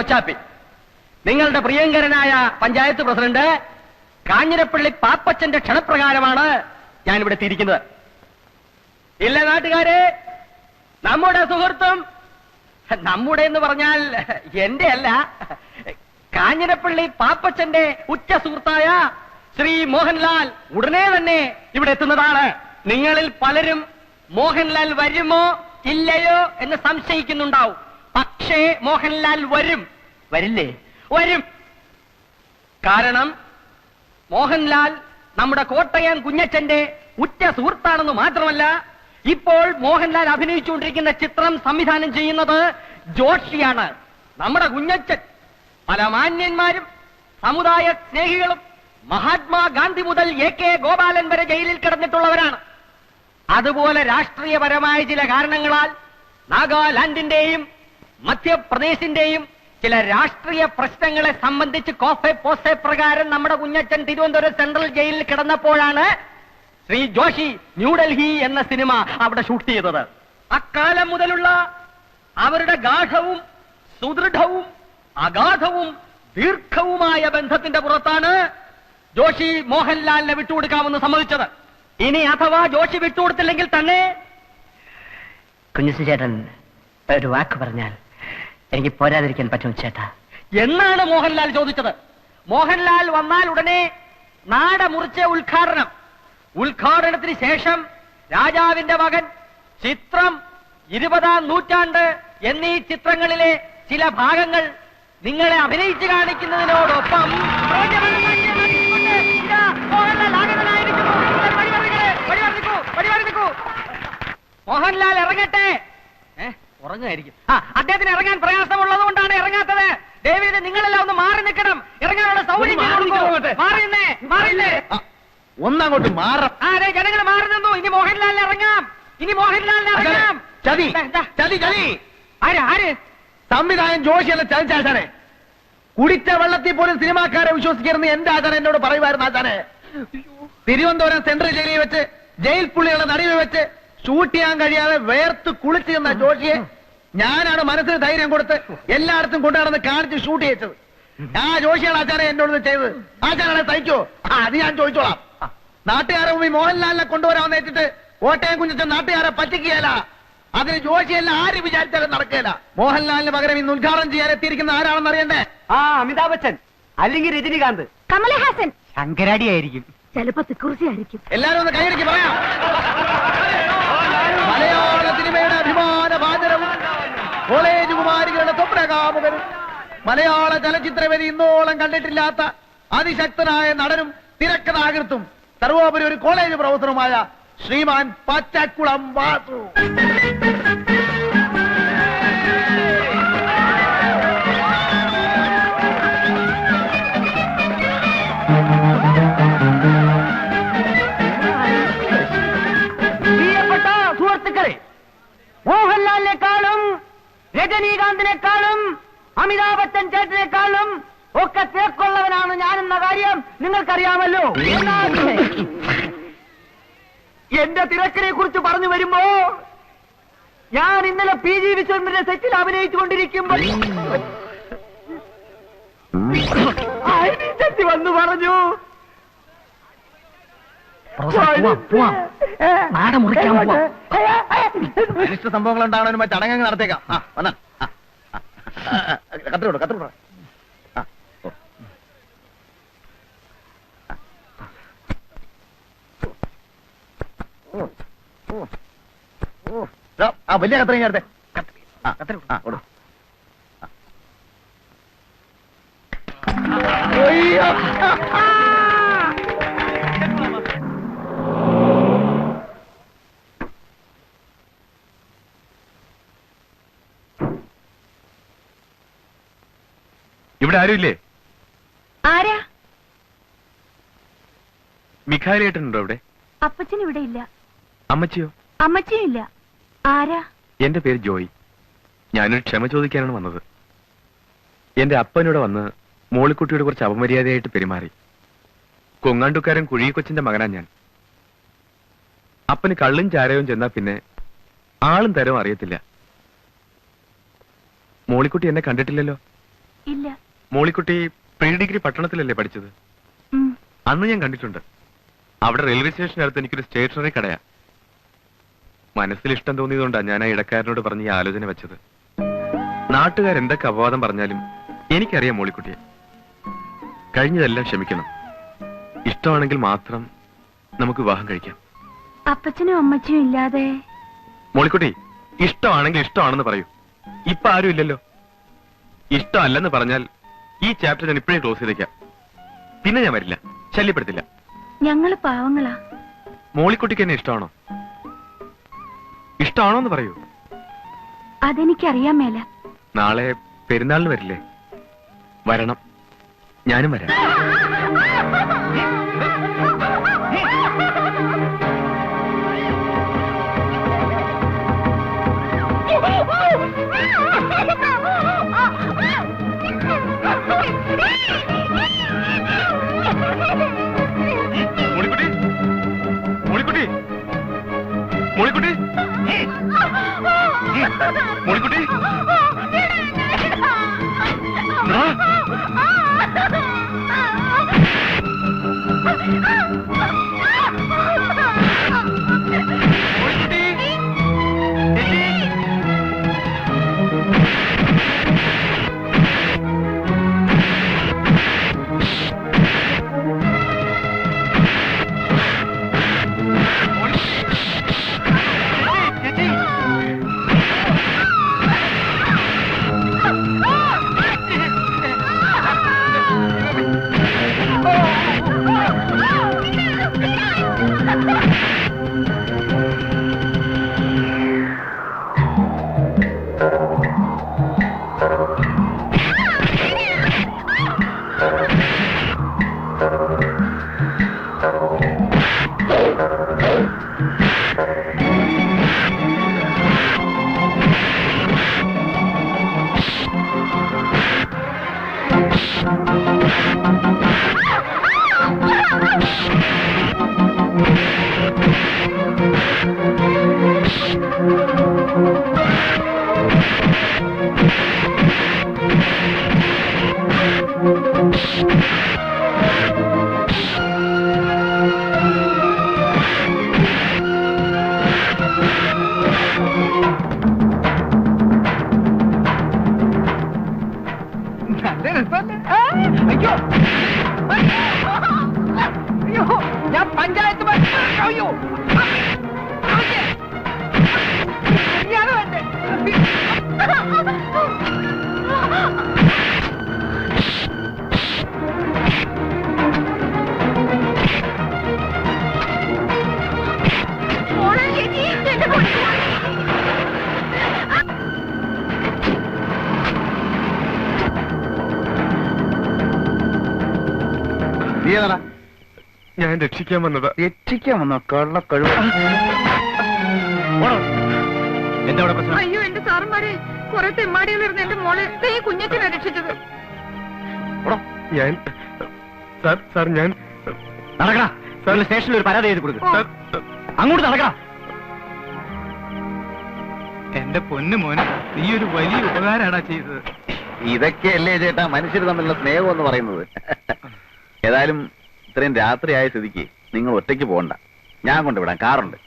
മൂച്ചാപ്പി, നിങ്ങളുടെ പ്രിയങ്കരനായ പഞ്ചായത്ത് പ്രസിഡന്റ് കാഞ്ഞിരപ്പള്ളി പാപ്പച്ചന്റെ ക്ഷണപ്രകാരമാണ് ഞാനിവിടെ എത്തിയിരിക്കുന്നത്. ഇല്ല നാട്ടുകാരെ, നമ്മുടെ സുഹൃത്തും, നമ്മുടെ എന്ന് പറഞ്ഞാൽ എന്റെ അല്ല, കാഞ്ഞിരപ്പള്ളി പാപ്പച്ചന്റെ ഉറ്റ സുഹൃത്തായ ശ്രീ മോഹൻലാൽ ഉടനെ തന്നെ ഇവിടെ എത്തുന്നതാണ്. നിങ്ങളിൽ പലരും മോഹൻലാൽ വരുമോ ഇല്ലയോ എന്ന് സംശയിക്കുന്നുണ്ടാവും. പക്ഷേ മോഹൻലാൽ വരും. വരില്ലേ? വരും. കാരണം മോഹൻലാൽ നമ്മുടെ കോട്ടയം കുഞ്ഞച്ചന്റെ ഉറ്റ സുഹൃത്താണെന്ന് മാത്രമല്ല, ഇപ്പോൾ മോഹൻലാൽ അഭിനയിച്ചുകൊണ്ടിരിക്കുന്ന ചിത്രം സംവിധാനം ചെയ്യുന്നത് ജോഷിയാണ്. നമ്മുടെ കുഞ്ഞച്ചൻ പല മാന്യന്മാരും സമുദായ സ്നേഹികളും മഹാത്മാഗാന്ധി മുതൽ AK ഗോപാലൻ വരെ ജയിലിൽ കിടന്നിട്ടുള്ളവരാണ്. അതുപോലെ രാഷ്ട്രീയപരമായ ചില കാരണങ്ങളാൽ നാഗാലാൻഡിന്റെയും മധ്യപ്രദേശിന്റെയും ചില രാഷ്ട്രീയ പ്രശ്നങ്ങളെ സംബന്ധിച്ച് കോഫെ പോസെ പ്രകാരം നമ്മുടെ കുഞ്ഞച്ചൻ തിരുവനന്തപുരം സെൻട്രൽ ജയിലിൽ കിടന്നപ്പോഴാണ് ശ്രീ ജോഷി ന്യൂഡൽഹി എന്ന സിനിമ അവിടെ ഷൂട്ട് ചെയ്തത്. അക്കാലം മുതലുള്ള അവരുടെ ഗാഠവും സുദൃഢവും അഗാധവും ദീർഘവുമായ ബന്ധത്തിന്റെ പുറത്താണ് ജോഷി മോഹൻലാലിനെ വിട്ടുകൊടുക്കാമെന്ന് സമ്മതിച്ചത്. ഇനി അഥവാ ജോഷി വിട്ടുകൊടുത്തില്ലെങ്കിൽ തന്നെ കുഞ്ഞുസി ചേട്ടൻ ഒരു വാക്ക് പറഞ്ഞാൽ എനിക്ക് പോരാതിരിക്കാൻ പറ്റും ചേട്ടാ എന്നാണ് മോഹൻലാൽ ചോദിച്ചത്. മോഹൻലാൽ വന്നാൽ ഉടനെ നാട മുറിച്ച ഉദ്ഘാടനത്തിന് ശേഷം രാജാവിന്റെ മകൻ, ചിത്രം, 20-ാം നൂറ്റാണ്ട് എന്നീ ചിത്രങ്ങളിലെ ചില ഭാഗങ്ങൾ നിങ്ങളെ അഭിനയിച്ചു കാണിക്കുന്നതിനോടൊപ്പം മോഹൻലാൽ ഇറങ്ങട്ടെ. ഉറങ്ങായിരിക്കും. അദ്ദേഹത്തിന് ഇറങ്ങാൻ പ്രയാസമുള്ളത് കൊണ്ടാണ് ഇറങ്ങാത്തത്. ദേവിയെ നിങ്ങളെല്ലാം ഒന്ന് മാറി നിൽക്കണം. ഇറങ്ങാനുള്ള സൗകര്യം മാറിന്നേ. ഒന്നങ്ങോട്ട് മാറാം. അതെ, ജനങ്ങൾ മാറി നിന്നു. ഇനി മോഹൻലാലിന് ഇറങ്ങാം. ചതി. ആര് സംവിധായകൻ ജോഷി എന്ന ചതിച്ചാശാനെ. കുടിച്ച വെള്ളത്തിൽ പോലും സിനിമാക്കാരെ വിശ്വസിക്കരുന്ന് എന്റെ ആചാരം എന്നോട് പറയുമായിരുന്നു. ആചാനെ, തിരുവനന്തപുരം സെൻട്രൽ ജയിലിൽ വെച്ച് ജയിൽ പുള്ളികളെ നടുവിൽ വെച്ച് ഷൂട്ട് ചെയ്യാൻ കഴിയാതെ വേർത്ത് കുളിച്ചു നിന്ന ജോഷിയെ ഞാനാണ് മനസ്സിന് ധൈര്യം കൊടുത്ത് എല്ലായിടത്തും കൊണ്ടുനടന്ന് കാണിച്ച് ഷൂട്ട് ചെയ്യിച്ചത്. ആ ജോഷിയാണ് ആചാരം എന്നോട് ചെയ്തത്. ആചാരെ തയ്ക്കോ? അത് ഞാൻ ചോദിച്ചോളാം. നാട്ടുകാരെ മുമ്പിൽ മോഹൻലാലിനെ കൊണ്ടുവരാമെന്ന് വെച്ചിട്ട് കോട്ടയം കുഞ്ഞച്ചൻ നാട്ടുകാരെ പറ്റിക്കുകയല്ല. അതിന് ജോഷിയല്ല ആര് വിചാരിച്ചാലും നടക്കുകയില്ല. മോഹൻലാലിന് പകരം ഇന്ന് ഉദ്ഘാടനം ചെയ്യാൻ എത്തിയിരിക്കുന്ന ആരാണെന്ന് അറിയണ്ടേ? അമിതാഭ് ബച്ചൻ, അല്ലെങ്കിൽ രജനികാന്ത്, കമലഹാസൻ, ശങ്കരാടിയായിരിക്കും, ചിലപ്പോ തിക്കുറിശിയായിരിക്കും. എല്ലാരും ഒന്ന് കൈയടിക്ക് പറയാം. മലയാള സിനിമയുടെ അഭിമാന ഭാജനവും കോളേജ് കുമാരികളുടെ സ്വപ്നകാമുകനും മലയാള ചലച്ചിത്രവേദി ഇന്നോളം കണ്ടിട്ടില്ലാത്ത അതിശക്തനായ നടനും തിരക്കഥാകൃത്തും സർവോപരി ഒരു കോളേജ് പ്രൊഫസറുമായ ശ്രീമാൻ പച്ചക്കുളം വാസു. പ്രിയപ്പെട്ട സുഹൃത്തുക്കളെ, മോഹൻലാലിനെക്കാളും രജനീകാന്തിനെക്കാളും അമിതാഭ് ബച്ചൻ ചേട്ടനെക്കാളും ഒക്കെ തേക്കുള്ളവനാണ് ഞാനെന്ന കാര്യം നിങ്ങൾക്കറിയാമല്ലോ. എന്റെ തിരക്കിനെ കുറിച്ച് പറഞ്ഞു വരുമ്പോ ഞാൻ ഇന്നലെ PG വിശ്വനാഥന്റെ സെറ്റിൽ അഭിനയിച്ചുകൊണ്ടിരിക്കുമ്പോൾ ചെത്തി വന്നു പറഞ്ഞു, അനിഷ്ട സംഭവങ്ങൾ ഉണ്ടാവണ ചടങ്ങ് നടത്തേക്കാം. കത്തിരോട് വലിയ കത്രയും ചേർത്തെ. ഇവിടെ ആരുമില്ലേ? ആരാ? മിഖായിലേട്ടനുണ്ടോ ഇവിടെ? അപ്പച്ചൻ ഇവിടെ ഇല്ല. അമ്മച്ചിയോ? അമ്മച്ചിയും ഇല്ല. ആരാ? എന്റെ പേര് ജോയ്. ഞാനൊരു ക്ഷമ ചോദിക്കാനാണ് വന്നത്. എന്റെ അപ്പനോട് വന്ന് മോളിക്കുട്ടിയോട് കുറച്ച് അപമര്യാദയായിട്ട് പെരുമാറി. കൊങ്ങാണ്ടുക്കാരൻ കുഴികൊച്ചിന്റെ മകനാ ഞാൻ. അപ്പന് കള്ളും ചാരവും ചെന്നാ പിന്നെ ആളും തരവും അറിയത്തില്ല. മോളിക്കുട്ടി എന്നെ കണ്ടിട്ടില്ലല്ലോ? ഇല്ല. മോളിക്കുട്ടി പ്രീ ഡിഗ്രി പട്ടണത്തിലല്ലേ പഠിച്ചത്? ഉം. അന്ന് ഞാൻ കണ്ടിട്ടുണ്ട്. അവിടെ റെയിൽവേ സ്റ്റേഷനടുത്ത് എനിക്കൊരു സ്റ്റേഷനറി കടയാ. മനസ്സിൽ ഇഷ്ടം തോന്നിയതുകൊണ്ടാണ് ഞാൻ ആ ഇടക്കാരനോട് പറഞ്ഞ് ഈ ആലോചന വെച്ചത്. നാട്ടുകാരെന്തൊക്കെ അപവാദം പറഞ്ഞാലും എനിക്കറിയാം മോളിക്കുട്ടിയെ. കഴിഞ്ഞതെല്ലാം ക്ഷമിക്കണം. ഇഷ്ടമാണെങ്കിൽ മാത്രം നമുക്ക് വിവാഹം കഴിക്കാം. അപ്പച്ചനും അമ്മച്ചിയും ഇല്ലാതെ മോളിക്കുട്ടി, ഇഷ്ടമാണെങ്കിൽ ഇഷ്ടമാണെന്ന് പറയൂ. ഇപ്പൊ ആരും ഇല്ലല്ലോ. ഇഷ്ടമല്ലെന്ന് പറഞ്ഞാൽ ഈ ചാപ്റ്റർ ഞാൻ ഇപ്പോഴേ ക്ലോസ് ചെയ്തേക്കാം. പിന്നെ ഞാൻ വരില്ല, ശല്യപ്പെടുത്തില്ല. ഞങ്ങള് പാവങ്ങളാ. മോളിക്കുട്ടിക്ക് എന്നെ ഇഷ്ടമാണോ? ഇഷ്ടമാണോ എന്ന് പറയൂ. അതെനിക്കറിയാൻ മേല. നാളെ പെരുന്നാളിന് വരില്ലേ? വരണം, ഞാനും വരാം. മോളിക്കുട്ടി, മോളിക്കുട്ടി, മോളിക്കുട്ടി, മോളിക്കുട്ടി, ആ! മോളിക്കുട്ടി, ചേച്ചി. നല്ല രസമല്ലേ? അയ്യോ അയ്യോ, ഞാൻ പഞ്ചായത്ത് അയ്യോ ഇയാള് വേണ്ടേ? നീ ഏതാ? ഞാൻ രക്ഷിക്കാൻ വന്നതാ. രക്ഷിക്കാൻ വന്നോ? കള്ള കഴിവ്. എന്താ അവിടെ പ്രശ്നം? അയ്യോ എന്റെ സാറന്മാരെ, കുറെ തെമ്മാടികളിരുന്ന് എന്റെ മോളെ ഈ കുഞ്ഞത്തിനെ രക്ഷിച്ചത്. ഞാൻ സാർ ഞാൻ നടക്കണ സ്റ്റേഷനിൽ ഒരു പരാതി എഴുതി കൊടുക്കും. സാർ, അങ്ങോട്ട് നടക്കണം. എന്റെ പൊന്നു മോനെ, നീ ഒരു വലിയ ഉപകാരമാടാ ചെയ്തത്. ഇതൊക്കെയല്ലേ ചേട്ടാ മനുഷ്യർ തമ്മിലുള്ള സ്നേഹം എന്ന് പറയുന്നത്. ഏതായാലും ഇത്രയും രാത്രിയായ സ്ഥിതിക്ക് നിങ്ങൾ ഒറ്റയ്ക്ക് പോകണ്ട, ഞാൻ കൊണ്ടുവിടാം, കാറുണ്ട്.